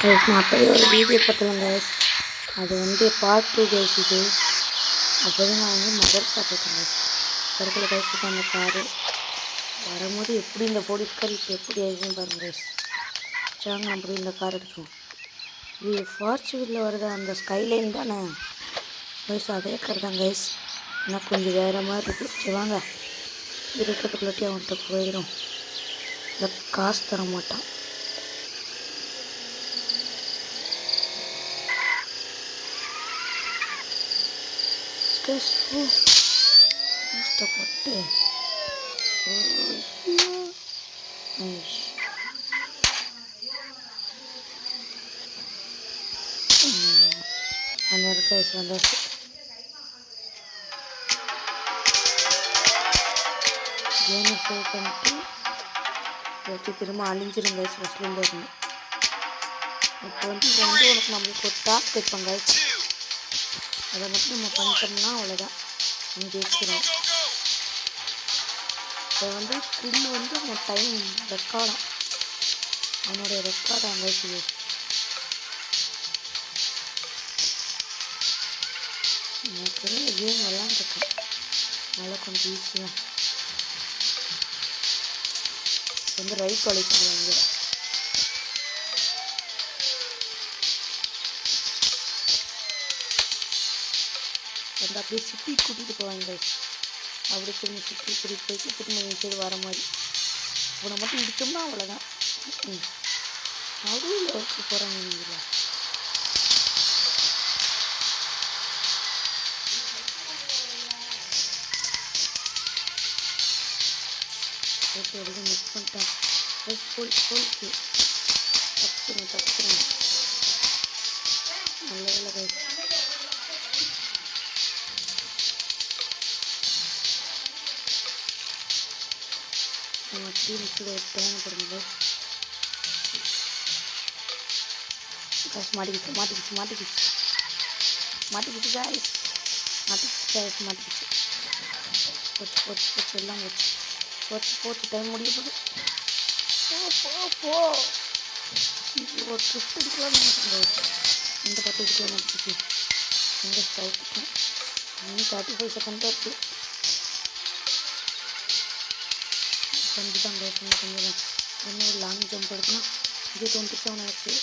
நான் அப்போவே ஒரு வீடியோ போட்டேன் கைஸ். அது பார்ட் 2 கைஸ். இது அப்போவே நான் மதர்ஸா போட்டேன் கைஸ். பக்கத்தில் கைஸுக்கு அந்த காரு வரும்போது எப்படி இந்த போலீஸ்கார் இப்போ எப்படி ஆயிடுச்சுன்னு பாருங்க கைஸ். சாங்க நம்ம போய் இந்த கார் எடுத்துருவோம். இது ஃபார்ச்சூனில் வருது அந்த ஸ்கைலைன் தானே கைஸ், அதே கார் தான் கைஸ். ஆனால் கொஞ்சம் வேறு மாதிரி இருக்குது. சரி வாங்க இருக்கிறதுக்குள்ளாட்டி அவன்கிட்ட போயிடும். இல்லை காசு தர மாட்டான். கஷ்டப்பட்டு அந்த கைஸ் வந்தாச்சு. கேமை சேவ் பண்ணிட்டு வச்சு திரும்ப அழிஞ்சிரும் கைஸ். ஃபஸ்ட்லேருந்து வரணும். இப்போ உனக்கு நம்மளுக்கு ஒரு டாஸ்க் வைப்பாங்க கைஸ். அதை மட்டும் நம்ம பண்ணிட்டோம்னா அவ்வளோதான், நம்ம ஜெயிச்சிடும். இப்போ கில் அவன் டைம் ரெக்கார்டாக அவனுடைய ரெக்கார்டு அங்கே செய்யுது. எனக்கு கேம் விளாண்டுருக்கேன், அதனால் கொஞ்சம் ஈஸியாக ரைட் வழி சொல்லுவாங்க. அப்படியே சுற்றி கூட்டிகிட்டு போவாங்க. அப்படி திரும்பி சுற்றி கூட்டிகிட்டு போயிட்டு திரும்ப இந்த சைடு வர மாதிரி. உன்னை மட்டும் இடிச்சோம்னா அவ்வளோதான். நடுவில் இருக்க போகிறாங்க நீங்களா? மிஸ் பண்ணிட்டேன். போலீஸு தப்பிச்சிடும். நல்ல வேலை கைஸ். நம்ம டீம்ஸில் தேவைப்படுங்க கைஸ். மாட்டிக்கிச்சு போச்சு எல்லாம் போச்சு. டைம் முடிய போகுது. போ ஒரு 50 எடுக்கலாம் கைஸ். இந்த 10 எடுக்கலாம் நடந்துச்சு. எங்கே ஸ்டவுத்துக்கும் இன்னும் 35 செகண்ட் தான் இருக்குது. கொஞ்சம் தான் கைஸ், கொஞ்சம் தான். இன்னும் லாங் ஜம்ப் எடுக்கணும். இது 27 ஆச்சு.